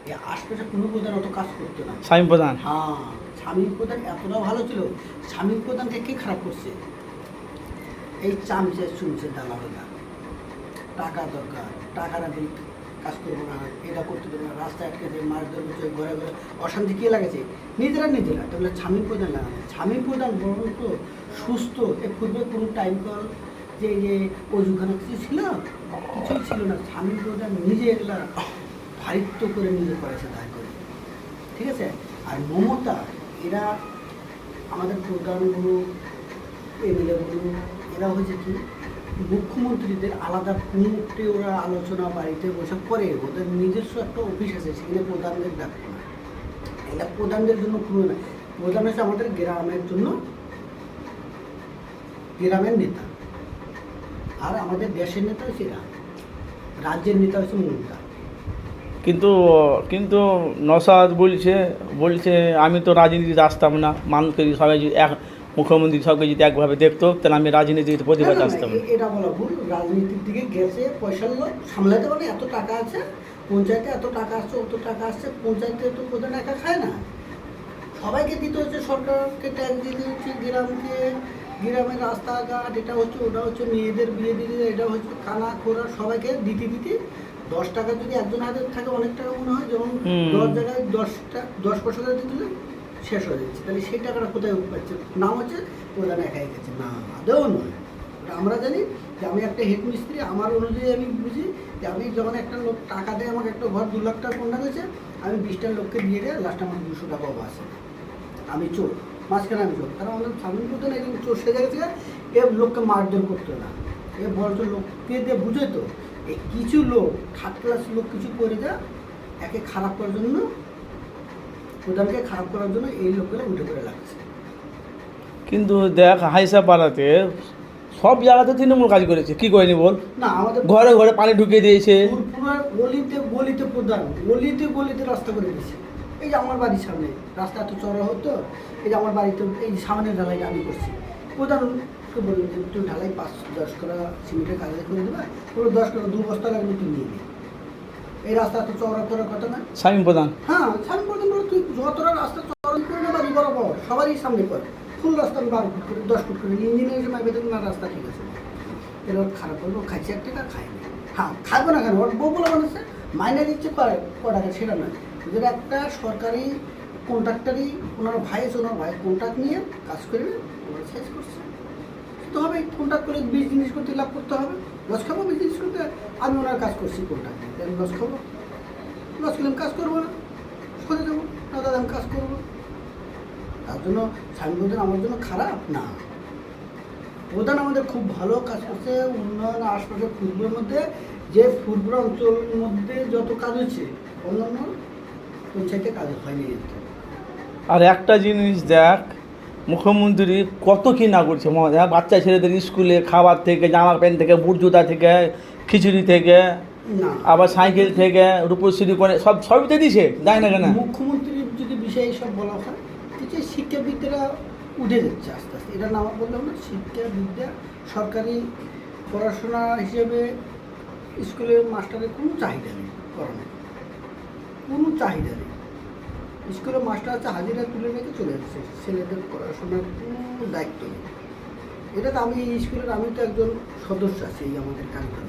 এই আশপাশে কোনো প্রধান অত কাজ করতো না। শামীম প্রধান। হ্যাঁ, শামীম প্রধান এতটা ভালো ছিল। শামীম প্রধানকে কে খারাপ করছে? এই চামচে চুমচে দালালেরা। টাকা দরকার, টাকা না দিলে কাজ করবো না, এটা করতে দেবো না, রাস্তায় আটকে দেবে, মাছ ধরবো, ঘরে ঘরে অশান্তি কে লাগেছে? নিজেরা নিজেরা। তাহলে শামীম প্রধান লাগানো, শামীম প্রধান বরং তো সুস্থ। এ পূর্বে কোনো টাইম কল যে অজুখানা কিছু ছিল, কিছুই ছিল না। শামীম প্রধান নিজে এগুলা ভারিত্ব করে নিজে করেছে, দায় করে। ঠিক আছে? আর মমতা, এরা আমাদের প্রধানগুলো, এমএলএগুলো, এরা হয়েছে কি মুখ্যমন্ত্রীদের আলাদা মুখে ওরা আলোচনা বাড়িতে বসে করে। ওদের নিজস্ব একটা অফিস আছে, সেখানে প্রধানদের ডাকবে না। এটা প্রধানদের জন্য কোনো না, প্রধান হচ্ছে আমাদের গ্রামের জন্য, গ্রামের নেতা। আর আমাদের দেশের নেতা হচ্ছে এরা, রাজ্যের নেতা হচ্ছে মমতা। কিন্তু কিন্তু নওশাদ বলছে আমি তো রাজনীতিতে আসতাম না, মানুষকে যদি সবাই যদি এক মুখ্যমন্ত্রী সবকে যদি একভাবে দেখতো তাহলে আমি রাজনীতিতে প্রতিবাদ আসতাম না। এটা বলা ভুল। রাজনীতির দিকে গেছে, পয়সার লোক সামলাতে পারে। এত টাকা আছে পঞ্চায়েতে, এত টাকা আসছে, অত টাকা আসছে পঞ্চায়েতে, তো প্রধান একা খায় না, সবাইকে দিতে হচ্ছে। সরকারকে ট্যাক্স দিতে হচ্ছে, গ্রামের রাস্তাঘাট, এটা হচ্ছে, ওটা হচ্ছে, মেয়েদের বিয়ে দিতে, এটা হচ্ছে, খানা খোরা, সবাইকে দিতে 10 টাকা যদি একজন হাতে থাকে অনেক টাকা মনে হয়। যেমন 10 জায়গায় 10 পয়সা করে দিতে হলে শেষ হয়ে যাচ্ছে। তাহলে সেই টাকাটা কোথায় পাচ্ছে? নাম হচ্ছে প্রধান একাই গেছে না, আদৌ নয়। আমরা জানি যে আমি একটা হেড মিস্ত্রি, আমার অনুযায়ী আমি বুঝি যে আমি যখন একটা লোক টাকা দেয়, আমাকে একটা ঘর 2 লাখ টাকা কন্যা হয়েছে, আমি 20টা লোককে দিয়ে দেয়, লাস্ট আমার 200 টাকা আসে। আমি চোর, মাঝখানে আমি চোর। কারণ আমাদের স্বামী করতে না, এরকম চোর সেজে গেছে। এ লোককে মারধর করতো না, এ বড় লোককে দিয়ে বুঝে তো। এই কিছু লোক, থার্ড ক্লাস লোক কিছু করে দেয়, একে খারাপ করার জন্য, প্রধানকে খারাপ করার জন্য এই লোকগুলো উঠে করে লাগছে। কিন্তু দেখ হাইসা পাড়াতে সব জায়গাতে তৃণমূল কাজ করেছে, কি করেনি বল? না, আমাদের ঘরে ঘরে পানি ঢুকিয়ে দিয়েছে। গলিতে গলিতে প্রধান, গলিতে গলিতে রাস্তা করে দিয়েছে। এই যে আমার বাড়ির সামনে রাস্তা এত চড়া হতো, এই যে আমার বাড়িতে এই সামনের ঢালাইটা আমি করছি। প্রধানকে বললেন যে তুই ঢালাই 5-10 করা সিমেন্টের কাজ করে দেবে, পুরো 10 করা 2 বস্তা লাগবে, তুই নিয়ে নে। এই রাস্তা এত চওড়া করার কথা না। শামীম প্রধান, হ্যাঁ, স্বামী প্রধান বলো, তুই যতটা রাস্তা চড়া করে না, বাড়ি বরাবর সবারই সামনে কর, ফুল রাস্তা আমি 12 ফুট করে 10 ফুট করে ইঞ্জিনিয়ার সময় বেতন না, রাস্তা ঠিক আছে। এর খারাপ করবো, খাইছে 1 টাকা খায়নি। হ্যাঁ, খাবো না কেন? ওর বউ বলে বানাচ্ছে, মাইনে দিচ্ছে ক টাকা, সেটা নয়। যেটা একটা সরকারি কন্ট্রাক্টারই, ওনার ভাই আছে, ওনার ভাই কন্ট্রাক্ট নিয়ে কাজ করবে, ওনারা শেষ করছে। তো হবে কন্ট্রাক্ট করে বিজনেস করতে লাভ করতে হবে। লস খাবো বিজনেস করতে? আমি ওনার কাজ করছি কন্ট্রাক্টে, আমি লস খাবো? লস করলে আমি কাজ করবো না, সরে যাবো না। দাদা আমি কাজ করবো, তার জন্য স্বামী প্রধান আমার জন্য খারাপ না। প্রধান আমাদের খুব ভালো কাজ করছে। উন্নয়ন আশপাশের ফুটবলের মধ্যে, যে ফুটবল অঞ্চলের মধ্যে যত কাজ হচ্ছে, অন্যান্য পঞ্চায়েতে কাজ হয়নি। আর একটা জিনিস দেখ, মুখ্যমন্ত্রী কত কি না করছে মজা, বাচ্চা ছেলেদের স্কুলে খাবার থেকে, জামা প্যান্ট থেকে, বুট জুতা থেকে, খিচুড়ি থেকে, না আবার সাইকেল থেকে, রূপশ্রী করে সবই তো দিছে, দেয় না কেন? মুখ্যমন্ত্রীর যদি বিষয়ে এইসব বলা হয়, যে শিক্ষাবিদরা উঠে যাচ্ছে আস্তে আস্তে। এটা না বললাম না, শিক্ষাবিদ্যা সরকারি পড়াশোনা হিসেবে স্কুলের মাস্টারের কোনো চাহিদা নেই, করানোর কোনো চাহিদা নেই। স্কুলের মাস্টার আছে, হাজিরা তুলে রেখে চলে যাচ্ছে, ছেলেদের পড়াশোনার কোনো দায়িত্ব নেই। এটা তো আমি এই স্কুলের, আমি তো একজন সদস্য আছি এই আমাদের কারিগর।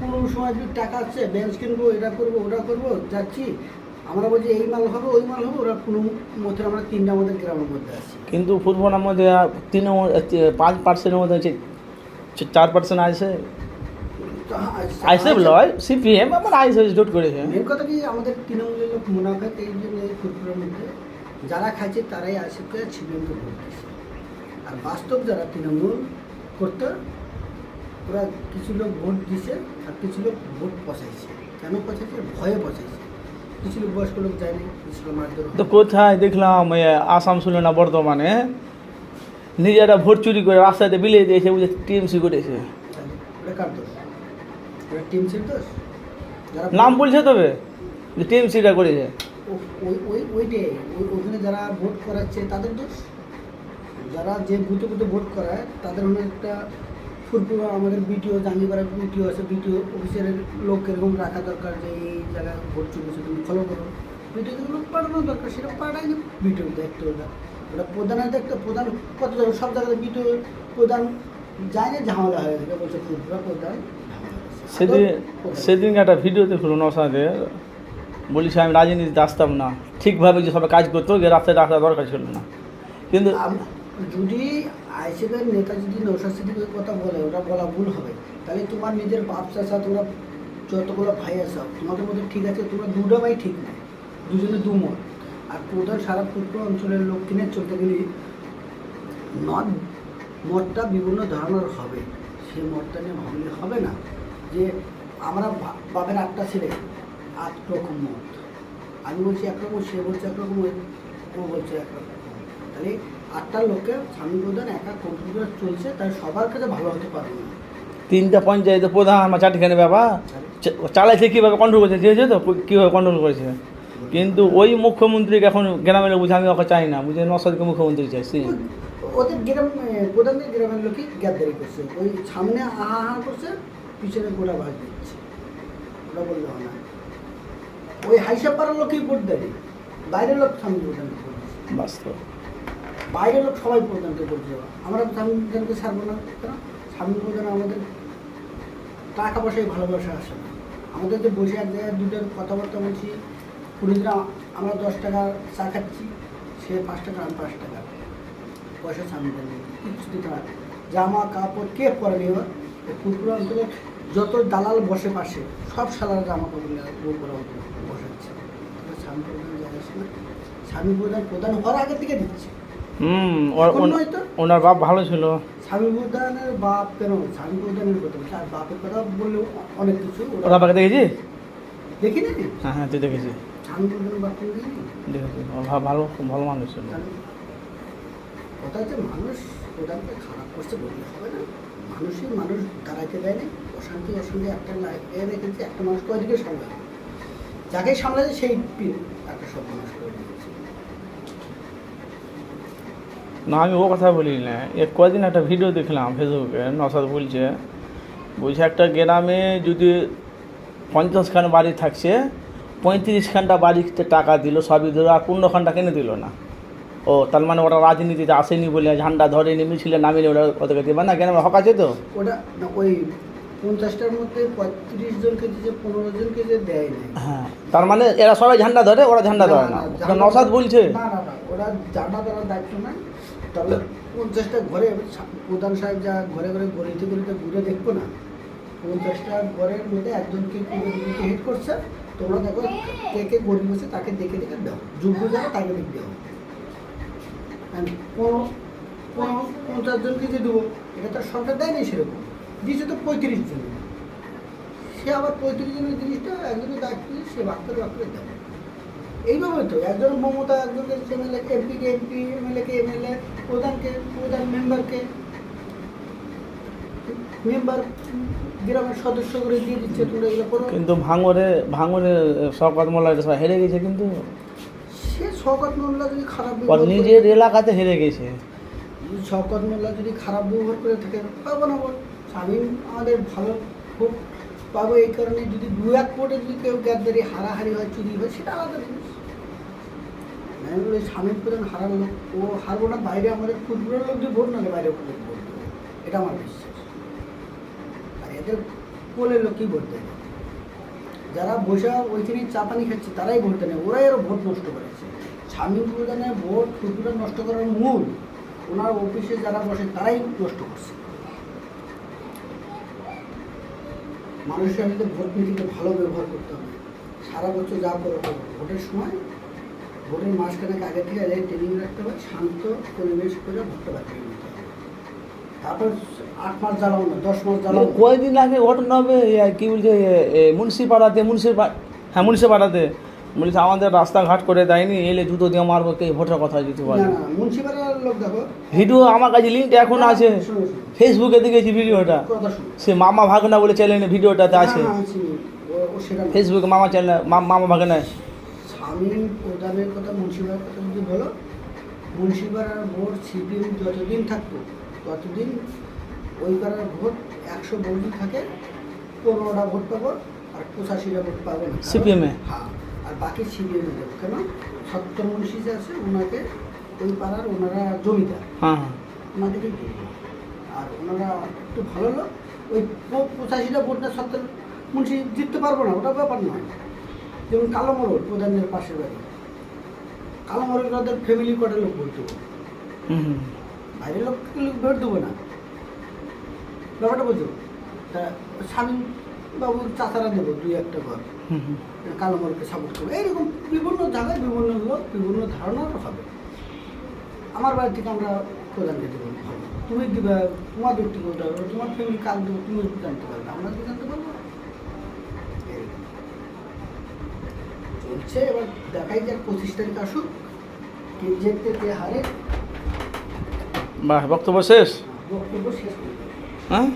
কোনো সময় যদি টাকা আছে, বেঞ্চ কিনবো, এটা করবো, ওটা করবো, যাচ্ছি, আমরা বলছি এই মাল হবে, ওই মাল হবে, ওরা কোনো মধ্যে, আমরা 3টা আমাদের গ্রামের মধ্যে আছি। কিন্তু ফুটবলের মধ্যে 5% মধ্যে 4% আছে, আইসে লয় সিপিএম আবার আইসে জোট করেছে। মেন কথা কি, আমাদের তৃণমূলের লোক মুনাফা, এই জন্য এই ফুটবলের মধ্যে যারা খাইছে তারাই আসে সিপিএমকে ভোট দিচ্ছে। আর বাস্তব যারা তৃণমূল করতে, ওরা কিছু লোক ভোট দিছে, আর কিছু লোক ভোট পচাইছে। কেন পচাইছে? ভয়ে পচাইছে। কিছু লোক বয়স্ক লোক যায়নি, কিছু লোক মারধর। তো কোথায় দেখলাম আসাম শুনলো না, বর্ধমানে নিজেরা ভোট চুরি করে রাস্তাতে বিলিয়ে দিয়েছে, বুঝে টিএমসি করেছে। ওটা কার দোষ? ওটা টিএমসির দোষ। যারা নাম বলছে তবে যে টিএমসিটা করেছে, ওইটাই ওখানে যারা ভোট করাচ্ছে তাদের দোষ। যারা যে বুথে বুথে ভোট করায় তাদের অনেক একটা ফুরপুরা আমাদের বিটিও জাঙ্গিপাড়া বিটিও আছে, বিটিও অফিসের লোক এরকম রাখা দরকার যে এই জায়গায় ভোট চলেছে তুমি ফলো করো। বিটিওতে লোক পাঠানো দরকার, সেটা পাঠায়নি। বিটিওর দায়িত্ব ওটা প্রধানের দায়িত্ব। প্রধান কত জায়গায় সব জায়গায় বিটিও প্রধান যায় না, ঝামেলা হয়ে গেছে, বলছে ফুরপুরা প্রধান। সেদিন একটা ভিডিও দেখলো নসাদের, বলিস আমি রাজনীতিতে আসতাম না, ঠিকভাবে যে সবাই কাজ করতো যে রাস্তায় রাখা দরকার ছিল না। কিন্তু যদি আইসিএফের নেতা যদি নৌশাদ সিদ্দিকের কথা বলে, ওটা বলা ভুল হবে। তাহলে তোমার নিজের বাপ চাচা, তোমরা যতগুলো ভাই আছো, তোমাদের মধ্যে ঠিক আছে, তোমরা দুটো ভাই ঠিক নেই, দুজনে দুমত। আর প্রধান সারা ফুরপুরা অঞ্চলের লোক কিনে চলতে গেলে মতটা বিভিন্ন ধরনের হবে। সেই মতটা নিয়ে ভাবলে হবে না যে আমরা বাপের 8টা ছেলে 8 রকম মত। আমি বলছি একরকম, সে বলছে একরকম, ও বলছে একরকম। তাহলে 8টা লোককে স্বামী প্রধান একা কন্ট্রোল করে চলছে, তাই সবার কাছে ভালো হতে পারবে না। 3টা পঞ্চায়েতের প্রধান আমার চারটিখানে ব্যাপার চালাইছে, কীভাবে কন্ট্রোল করেছে চেয়েছে তো কীভাবে কন্ট্রোল করেছে। কিন্তু ওই মুখ্যমন্ত্রীকে এখন গ্রামের বুঝে আমি ওকে চাই না, বুঝে নসাদকে মুখ্যমন্ত্রী চাইছি। ওদের গ্রাম প্রধানদের গ্রামের লোকই গ্যাদারি করছে, ওই সামনে আহা করছে, পিছনে গোড়া ভাগ দিচ্ছে। ওটা বললে হয় না। ওই হাইসাব পাড়ার লোকই ভোট দেয়, বাইরের লোক স্বামী প্রধানকে ভোট দিচ্ছে। বাস্তব বাইরের লোক সবাই প্রধানকে ভোট দেওয়া। আমরা স্বামী প্রধানকে ছাড়বো না কেন? স্বামী প্রধান আমাদের টাকা পয়সায় ভালোবাসা আসে না। আমাদের যে বসে এক জায়গায় দুটোর কথাবার্তা বলছি, কুড়িরা আমরা 10 টাকা চা খাচ্ছি, সে 5 টাকা, আমি 5 টাকা পয়সা স্বামী প্রধান কিছু দিতে পারে। জামা কাপড় কে পরে নেওয়া? ফুরপুরা অঞ্চলে যত দালাল বসে পাশে, সব সালার জামা কাপড় বসাচ্ছে। স্বামী প্রধান যায় আসে না। স্বামী প্রধান হওয়ার আগে থেকে দিচ্ছে। ওনার বাপ ভালো ছিল। স্বামী প্রধানের বাপ কেন? স্বামী প্রধানের কথা বলছে, আর বাপের কথা বললেও অনেক কিছু। ওরা বাবাকে দেখেছি, দেখি নাকি? হ্যাঁ হ্যাঁ, তুই দেখেছি। স্বামী প্রধানের বাপকে দেখেছি, ভালো ভালো মানুষ ছিল। কথা হচ্ছে মানুষ প্রধানকে খারাপ করছে বললে হবে না। মানুষ দাঁড়াইতে দেয়নি, অশান্তি একটা এ রেখেছে। একটা মানুষ কয়দিকে সামলাবে? যাকে সামলাছে সেই একটা সব মানুষ করে রেখেছে। না, আমি ও কথা বলি না। কদিন একটা ভিডিও দেখলাম ফেসবুকে, নসাদ বলছে একটা গ্রামে যদি 50খান বাড়ি থাকছে, 35খানটা বাড়িতে টাকা দিল, সবই দিল, আর 15খানটা কেনে দিল না। ও তার মানে ওরা রাজনীতিতে আসেনি বলে ঝান্ডা ধরেনি, মিছিলে নামিনি, ওরা ওদেরকে দেবে না কেন? হক আছে তো। ওটা না, ওই 50টার মধ্যে 35 জনকে যে 15 জনকে যে দেয় না। হ্যাঁ, তার মানে এরা সবাই ঝান্ডা ধরে, ওরা ঝান্ডা ধরে না। নসাদ বলছে না, ওরা ঝান্ডা ধরার দায়িত্ব না। তবে 50টা ঘরে প্রধান সাহেব যা ঘরে গলিতে ঘুরে দেখবো না, 50টা ঘরের মধ্যে একজনকে হিট করছে। তোমরা দেখো কে গরিব আছে, তাকে দেখে দাও, যোগ্য যারা তাকে দেখতে হবে। 50 জনকে যে দেবো, এটা তো সরকার দেয়নি সেরকম, দিয়েছে তো 35 জন। সে আবার 35 জনের জিনিসটা একজনের দায়িত্ব দিয়ে সে ভাগ করে দেবে। এইভাবে তো একজন মমতা, একজনকে এমএলএ, এমপিকে এমপি, এমএলএকে এমএলএ, প্রধান মেম্বার গ্রামের সদস্য করে দিয়ে দিচ্ছে। তোমরা এগুলো করো। কিন্তু ভাঙরে শওকত মোল্লা সব হেরে গেছে। কিন্তু সে শওকত মোল্লা যদি খারাপ নিজের এলাকাতে হেরে গেছে, শওকত মোল্লা যদি খারাপ ব্যবহার করে থাকে, পাবো না বল। স্বামীন আমাদের ভালো খুব পাবো। এই কারণে যদি 2-1 ভোটে যদি কেউ গ্যাদারি হারাহারি হয়, চুরি হয়, সেটা আলাদা জিনিস। স্বামীর প্রধান হারার লোক, ও হারবো না। বাইরে আমাদের ফুটবলের লোক দিয়ে ভোট নালে বাইরে ভোট দেবে, এটা আমার বিশ্বাস। আর এদের পোলের লোকই ভোট দেয় না। যারা বসে ওইখানে চা পানি খাচ্ছে তারাই ভোট দেয় না, ওরাই আরও ভোট নষ্ট করেছে। স্বামী প্রধানের ভোট ফুটবল নষ্ট করার মূল ওনার অফিসে যারা বসে তারাই নষ্ট করছে। মানুষের সাথে ভোট নীতিকে ভালো ব্যবহার করতে হবে। সারা বছর যা করে ভোটের সময়, ভোটের মাঝখানে আগে থেকে ট্রেনিং রাখতে হবে, শান্ত পরিবেশ করে ভোটটা বাতিল নিতে হবে। তারপর 8 মাস জ্বালাও না, 10 মাস জ্বালাও। কয়েকদিন আগে ঘটনা হবে কি বলছে, মুন্সিপাড়াতে বলছে আমাদের রাস্তাঘাট করে দেয়নি, এলে জুতো দিয়ে মারবো, কে ভোটের কথা যদি বলে। মুন্সিপাড়ার লোক দেখো, ভিডিও আমার কাছে লিঙ্কটা এখন আছে, ফেসবুকে দেখেছি ভিডিওটা। সে মামা ভাগনা বলে চ্যানেলে ভিডিওটাতে আছে, ফেসবুকে মামা চ্যানেল, মামা ভাগনা। স্বামী প্রধানের কথা, মুন্সিপাড়ার কথা যদি বলো, মুন্সিপাড়ার ভোট সিপিএম যতদিন থাকতো ততদিন ওই পাড়ার ভোট 100 বৌদি থাকে, 15টা ভোট পাবো আর 85টা ভোট পাবো না। CPM এ? হ্যাঁ, আর বাকি সিপিএম এ দেবো। কেন? 70 মুন্সি যে আছে ওনাকে, ওই পাড়ার ওনারা জমিদার, হ্যাঁ হ্যাঁ। ওনাদেরই দেবো। আর ওনারা একটু ভালো লোক, ওই 85টা ভোট না 70 মুন্সি জিততে পারবো না, ওটা ব্যাপার নয়। যেমন কালো মরল প্রধানের পাশের বাড়ি, কালো মরল ওদের ফ্যামিলি কটা লোক ভোট দেবো, হুম। বাইরের লোক ভোট দেবো না, ব্যাপারটা বুঝো। তা স্বামী বাবুর চাচারা দেবো 2-1টা ঘর, হুম। কালো মরলকে সাপোর্ট করবো। এইরকম বিভিন্ন জায়গায় বিভিন্ন লোক বিভিন্ন ধারণা হবে। আমার বাড়ি থেকে আমরা প্রধানকে দেবো, হবে। তুমি দিবা তোমার ব্যক্তিগত, তোমার ফ্যামিলি কাজ দেবো, তুমি জানতে পারবে, আমরা কি জানতে পারবো? এইরকম চলছে। এবার দেখাই যাক 25 তারিখ আসুক, কে জিততে কে হারে। বাহ, বক্তব্য শেষ? বক্তব্য শেষ করবে। হ্যাঁ।